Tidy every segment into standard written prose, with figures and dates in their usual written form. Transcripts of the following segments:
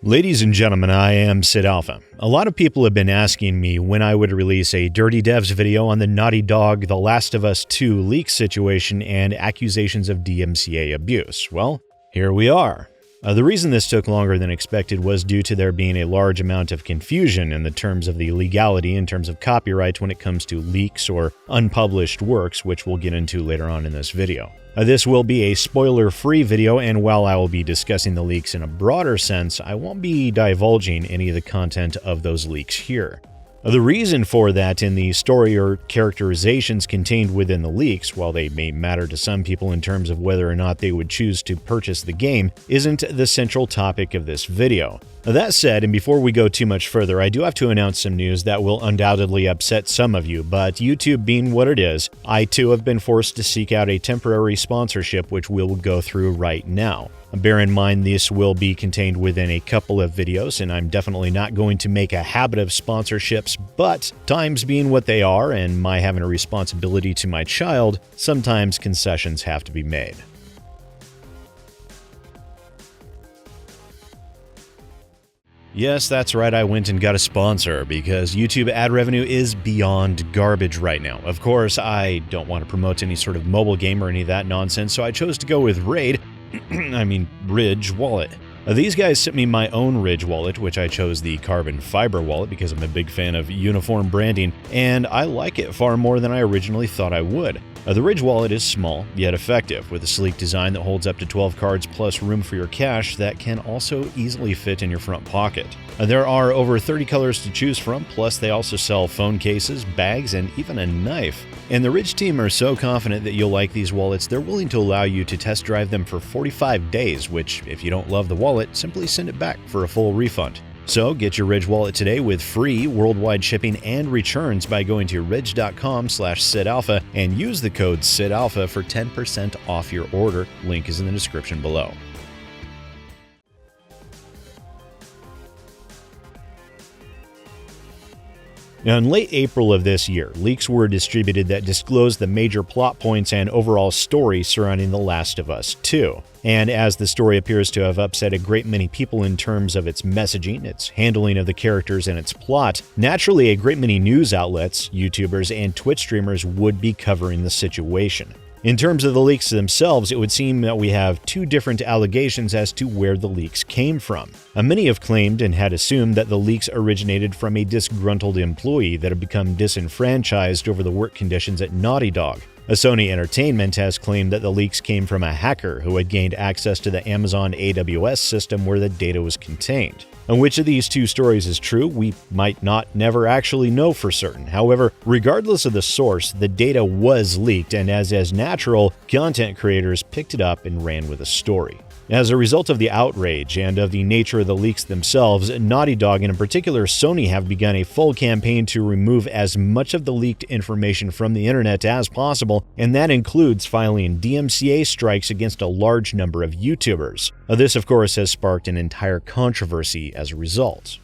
Ladies and gentlemen, I am SidAlpha. A lot of people have been asking me when I would release a Dirty Devs video on the Naughty Dog The Last of Us 2 leak situation and accusations of DMCA abuse. Well, here we are. The reason this took longer than expected was due to there being a large amount of confusion in the terms of the legality in terms of copyright when it comes to leaks or unpublished works, which we'll get into later on in this video. This will be a spoiler-free video, and while I will be discussing the leaks in a broader sense, I won't be divulging any of the content of those leaks here. The reason for that in the story or characterizations contained within the leaks, while they may matter to some people in terms of whether or not they would choose to purchase the game, isn't the central topic of this video. That said, and before we go too much further, I do have to announce some news that will undoubtedly upset some of you, but YouTube being what it is, I too have been forced to seek out a temporary sponsorship which we'll go through right now. Bear in mind this will be contained within a couple of videos, and I'm definitely not going to make a habit of sponsorships, but times being what they are and my having a responsibility to my child, sometimes concessions have to be made. Yes, that's right, I went and got a sponsor because YouTube ad revenue is beyond garbage right now. Of course, I don't want to promote any sort of mobile game or any of that nonsense, so I chose to go with Ridge Wallet. These guys sent me my own Ridge wallet, which I chose the carbon fiber wallet because I'm a big fan of uniform branding, and I like it far more than I originally thought I would. The Ridge wallet is small, yet effective, with a sleek design that holds up to 12 cards plus room for your cash that can also easily fit in your front pocket. There are over 30 colors to choose from, plus they also sell phone cases, bags, and even a knife. And the Ridge team are so confident that you'll like these wallets, they're willing to allow you to test drive them for 45 days, which, if you don't love the wallet, simply send it back for a full refund. So get your Ridge wallet today with free worldwide shipping and returns by going to ridge.com/SidAlpha and use the code SidAlpha for 10% off your order. Link is in the description below. Now, in late April of this year, leaks were distributed that disclosed the major plot points and overall story surrounding The Last of Us 2. And as the story appears to have upset a great many people in terms of its messaging, its handling of the characters, and its plot, naturally a great many news outlets, YouTubers, and Twitch streamers would be covering the situation. In terms of the leaks themselves, it would seem that we have two different allegations as to where the leaks came from. Many have claimed and had assumed that the leaks originated from a disgruntled employee that had become disenfranchised over the work conditions at Naughty Dog. Sony Entertainment has claimed that the leaks came from a hacker who had gained access to the Amazon AWS system where the data was contained. And which of these two stories is true, we might never actually know for certain. However, regardless of the source, the data was leaked, and as is natural, content creators picked it up and ran with the story. As a result of the outrage and of the nature of the leaks themselves, Naughty Dog, and in particular Sony, have begun a full campaign to remove as much of the leaked information from the internet as possible, and that includes filing DMCA strikes against a large number of YouTubers. This, of course, has sparked an entire controversy as a result.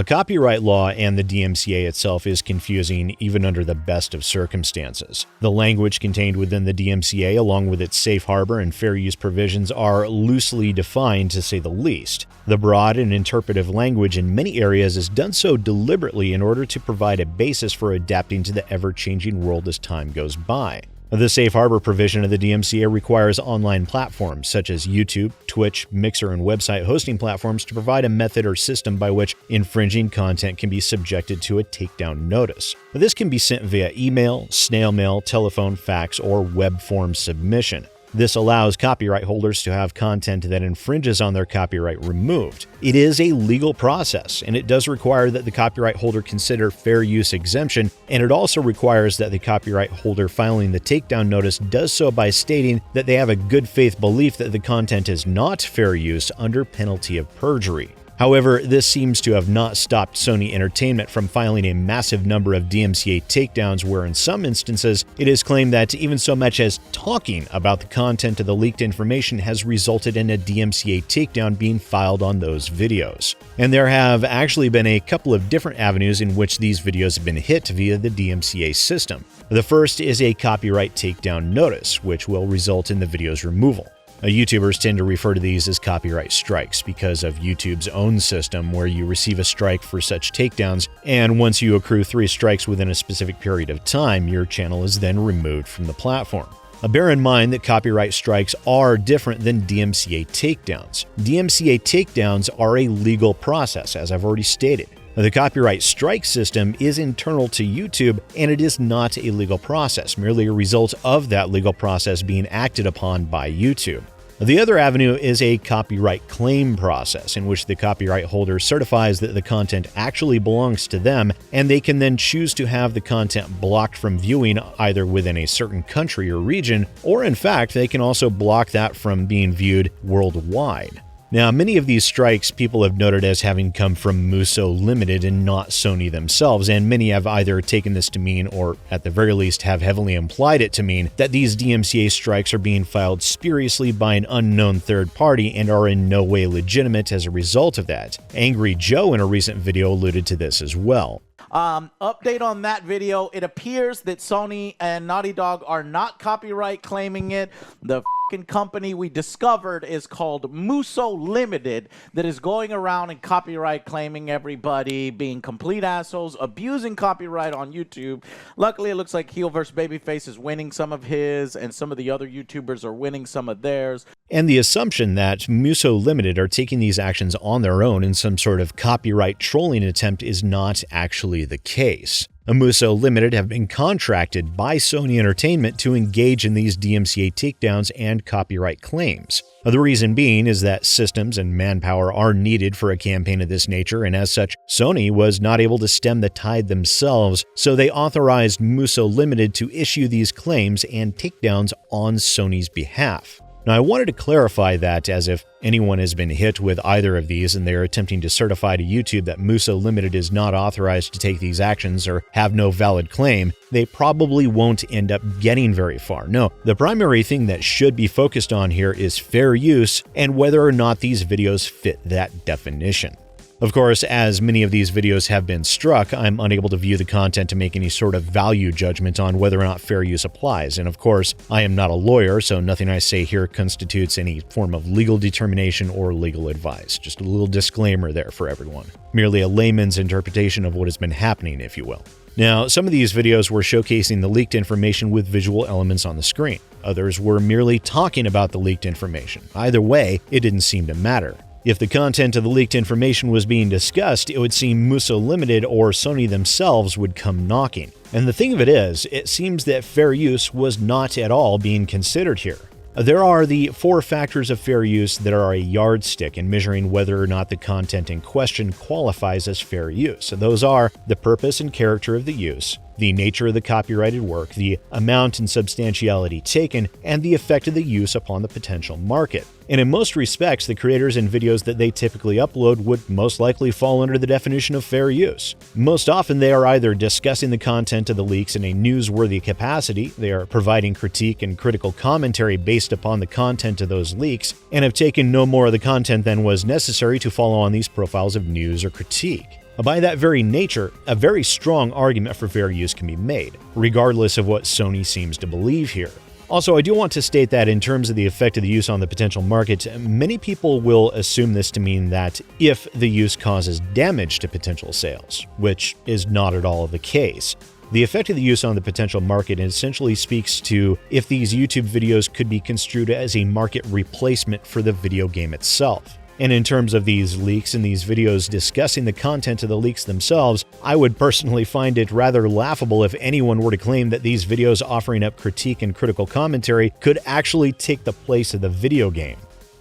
Copyright law and the DMCA itself is confusing even under the best of circumstances. The language contained within the DMCA, along with its safe harbor and fair use provisions, are loosely defined to say the least. The broad and interpretive language in many areas is done so deliberately in order to provide a basis for adapting to the ever-changing world as time goes by. The safe harbor provision of the DMCA requires online platforms such as YouTube, Twitch, Mixer, and website hosting platforms to provide a method or system by which infringing content can be subjected to a takedown notice. This can be sent via email, snail mail, telephone, fax, or web form submission. This allows copyright holders to have content that infringes on their copyright removed. It is a legal process, and it does require that the copyright holder consider fair use exemption, and it also requires that the copyright holder filing the takedown notice does so by stating that they have a good faith belief that the content is not fair use under penalty of perjury. However, this seems to have not stopped Sony Entertainment from filing a massive number of DMCA takedowns where in some instances it is claimed that even so much as talking about the content of the leaked information has resulted in a DMCA takedown being filed on those videos. And there have actually been a couple of different avenues in which these videos have been hit via the DMCA system. The first is a copyright takedown notice, which will result in the video's removal. YouTubers tend to refer to these as copyright strikes because of YouTube's own system where you receive a strike for such takedowns, and once you accrue 3 strikes within a specific period of time, your channel is then removed from the platform. Bear in mind that copyright strikes are different than DMCA takedowns. DMCA takedowns are a legal process, as I've already stated. The copyright strike system is internal to YouTube, and it is not a legal process, merely a result of that legal process being acted upon by YouTube. The other avenue is a copyright claim process, in which the copyright holder certifies that the content actually belongs to them, and they can then choose to have the content blocked from viewing either within a certain country or region, or in fact, they can also block that from being viewed worldwide. Now, many of these strikes people have noted as having come from Muso Limited and not Sony themselves, and many have either taken this to mean, or at the very least have heavily implied it to mean, that these DMCA strikes are being filed spuriously by an unknown third party and are in no way legitimate as a result of that. Angry Joe in a recent video alluded to this as well. Update on that video. It appears that Sony and Naughty Dog are not copyright claiming it. The company we discovered is called Muso Limited, that is going around and copyright claiming everybody, being complete assholes, abusing copyright on YouTube. Luckily, it looks like Heel vs. Babyface is winning some of his, and some of the other YouTubers are winning some of theirs. And the assumption that Muso Limited are taking these actions on their own in some sort of copyright trolling attempt is not actually the case. Muso Limited have been contracted by Sony Entertainment to engage in these DMCA takedowns and copyright claims. The reason being is that systems and manpower are needed for a campaign of this nature, and as such, Sony was not able to stem the tide themselves, so they authorized Muso Limited to issue these claims and takedowns on Sony's behalf. Now, I wanted to clarify that, as if anyone has been hit with either of these and they are attempting to certify to YouTube that Muso Limited is not authorized to take these actions or have no valid claim, they probably won't end up getting very far. No, the primary thing that should be focused on here is fair use and whether or not these videos fit that definition. Of course, as many of these videos have been struck, I'm unable to view the content to make any sort of value judgment on whether or not fair use applies. And of course, I am not a lawyer, so nothing I say here constitutes any form of legal determination or legal advice. Just a little disclaimer there for everyone. Merely a layman's interpretation of what has been happening, if you will. Now, some of these videos were showcasing the leaked information with visual elements on the screen. Others were merely talking about the leaked information. Either way, it didn't seem to matter. If the content of the leaked information was being discussed, it would seem Muso Limited or Sony themselves would come knocking. And the thing of it is, it seems that fair use was not at all being considered here. There are the 4 factors of fair use that are a yardstick in measuring whether or not the content in question qualifies as fair use. So those are the purpose and character of the use, the nature of the copyrighted work, the amount and substantiality taken, and the effect of the use upon the potential market. And in most respects, the creators and videos that they typically upload would most likely fall under the definition of fair use. Most often, they are either discussing the content of the leaks in a newsworthy capacity, they are providing critique and critical commentary based upon the content of those leaks, and have taken no more of the content than was necessary to follow on these profiles of news or critique. By that very nature, a very strong argument for fair use can be made, regardless of what Sony seems to believe here. Also, I do want to state that in terms of the effect of the use on the potential market, many people will assume this to mean that if the use causes damage to potential sales, which is not at all the case. The effect of the use on the potential market essentially speaks to if these YouTube videos could be construed as a market replacement for the video game itself. And in terms of these leaks and these videos discussing the content of the leaks themselves, I would personally find it rather laughable if anyone were to claim that these videos offering up critique and critical commentary could actually take the place of the video game.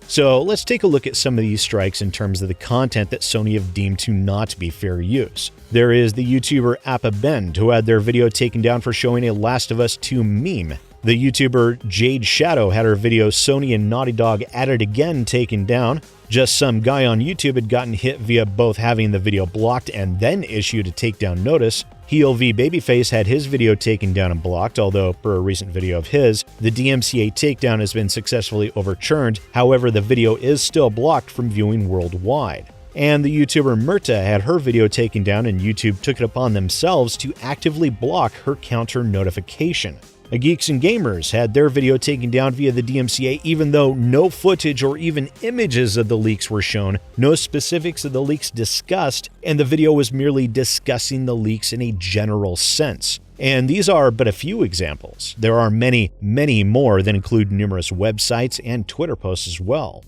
So let's take a look at some of these strikes in terms of the content that Sony have deemed to not be fair use. There is the YouTuber AppaBend, who had their video taken down for showing a Last of Us 2 meme. The YouTuber Jade Shadow had her video Sony and Naughty Dog at it again taken down. just some guy on YouTube had gotten hit via both having the video blocked and then issued a takedown notice. Heel v Babyface had his video taken down and blocked, although per a recent video of his, the DMCA takedown has been successfully overturned. However, the video is still blocked from viewing worldwide. And the YouTuber Murta had her video taken down, and YouTube took it upon themselves to actively block her counter notification. Geeks and Gamers had their video taken down via the DMCA, even though no footage or even images of the leaks were shown, no specifics of the leaks discussed, and the video was merely discussing the leaks in a general sense. And these are but a few examples. There are many, many more that include numerous websites and Twitter posts as well.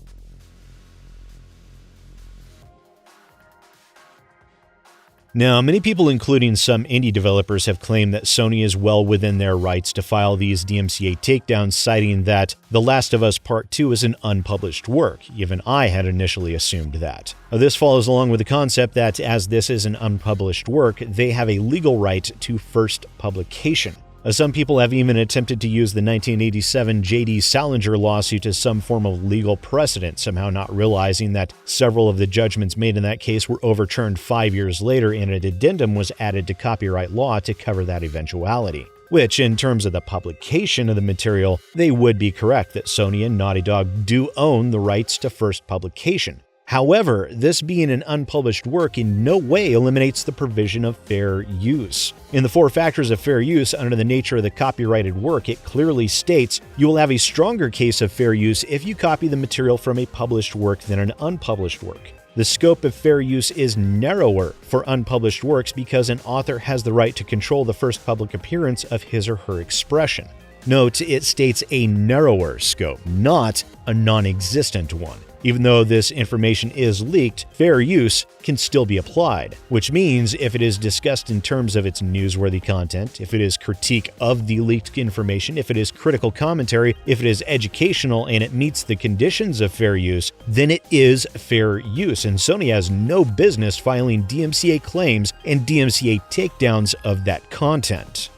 Now, many people, including some indie developers, have claimed that Sony is well within their rights to file these DMCA takedowns, citing that The Last of Us Part 2 is an unpublished work. Even I had initially assumed that. This follows along with the concept that, as this is an unpublished work, they have a legal right to first publication. Some people have even attempted to use the 1987 J.D. Salinger lawsuit as some form of legal precedent, somehow not realizing that several of the judgments made in that case were overturned 5 years later and an addendum was added to copyright law to cover that eventuality. Which, in terms of the publication of the material, they would be correct that Sony and Naughty Dog do own the rights to first publication. However, this being an unpublished work in no way eliminates the provision of fair use. In the 4 factors of fair use under the nature of the copyrighted work, it clearly states you will have a stronger case of fair use if you copy the material from a published work than an unpublished work. The scope of fair use is narrower for unpublished works because an author has the right to control the first public appearance of his or her expression. Note, it states a narrower scope, not a non-existent one. Even though this information is leaked, fair use can still be applied, which means if it is discussed in terms of its newsworthy content, if it is critique of the leaked information, if it is critical commentary, if it is educational and it meets the conditions of fair use, then it is fair use, and Sony has no business filing DMCA claims and DMCA takedowns of that content.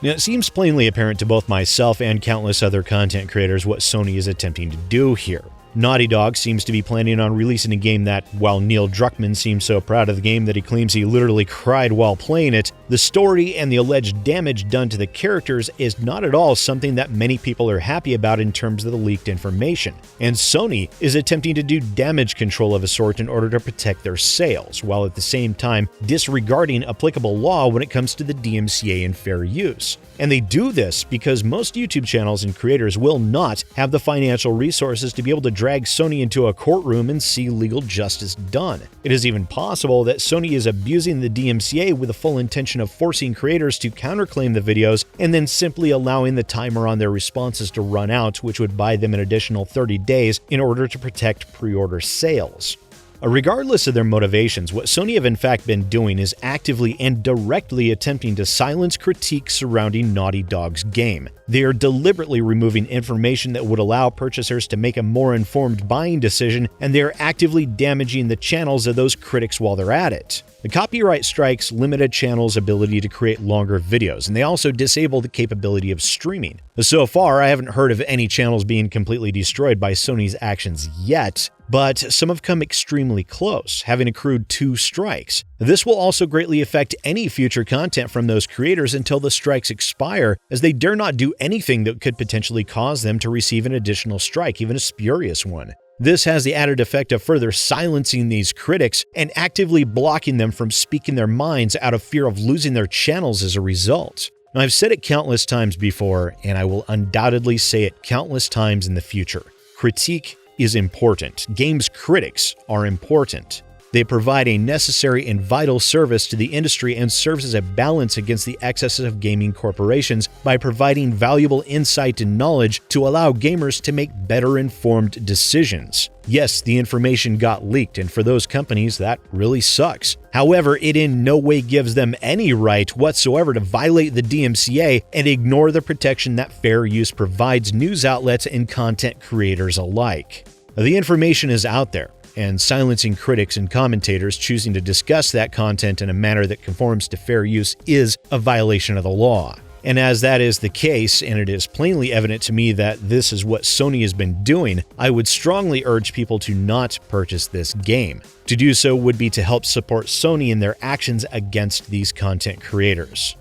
Now, it seems plainly apparent to both myself and countless other content creators what Sony is attempting to do here. Naughty Dog seems to be planning on releasing a game that, while Neil Druckmann seems so proud of the game that he claims he literally cried while playing it, the story and the alleged damage done to the characters is not at all something that many people are happy about in terms of the leaked information. And Sony is attempting to do damage control of a sort in order to protect their sales, while at the same time disregarding applicable law when it comes to the DMCA and fair use. And they do this because most YouTube channels and creators will not have the financial resources to be able to drag Sony into a courtroom and see legal justice done. It is even possible that Sony is abusing the DMCA with the full intention of forcing creators to counterclaim the videos and then simply allowing the timer on their responses to run out, which would buy them an additional 30 days in order to protect pre-order sales. Regardless of their motivations, what Sony have in fact been doing is actively and directly attempting to silence critiques surrounding Naughty Dog's game. They are deliberately removing information that would allow purchasers to make a more informed buying decision, and they are actively damaging the channels of those critics while they're at it. The copyright strikes limit a channel's ability to create longer videos, and they also disable the capability of streaming. So far, I haven't heard of any channels being completely destroyed by Sony's actions yet, but some have come extremely close, having accrued 2 strikes. This will also greatly affect any future content from those creators until the strikes expire, as they dare not do anything that could potentially cause them to receive an additional strike, even a spurious one. This has the added effect of further silencing these critics and actively blocking them from speaking their minds out of fear of losing their channels as a result. Now, I've said it countless times before, and I will undoubtedly say it countless times in the future. Critique is important. Games critics are important. They provide a necessary and vital service to the industry and serves as a balance against the excesses of gaming corporations by providing valuable insight and knowledge to allow gamers to make better informed decisions. Yes, the information got leaked, and for those companies, that really sucks. However, it in no way gives them any right whatsoever to violate the DMCA and ignore the protection that fair use provides news outlets and content creators alike. The information is out there, and silencing critics and commentators choosing to discuss that content in a manner that conforms to fair use is a violation of the law. And as that is the case, and it is plainly evident to me that this is what Sony has been doing, I would strongly urge people to not purchase this game. To do so would be to help support Sony in their actions against these content creators.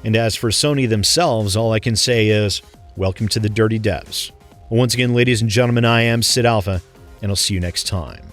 And as for Sony themselves, all I can say is, welcome to the Dirty Devs. Once again, ladies and gentlemen, I am SidAlpha, and I'll see you next time.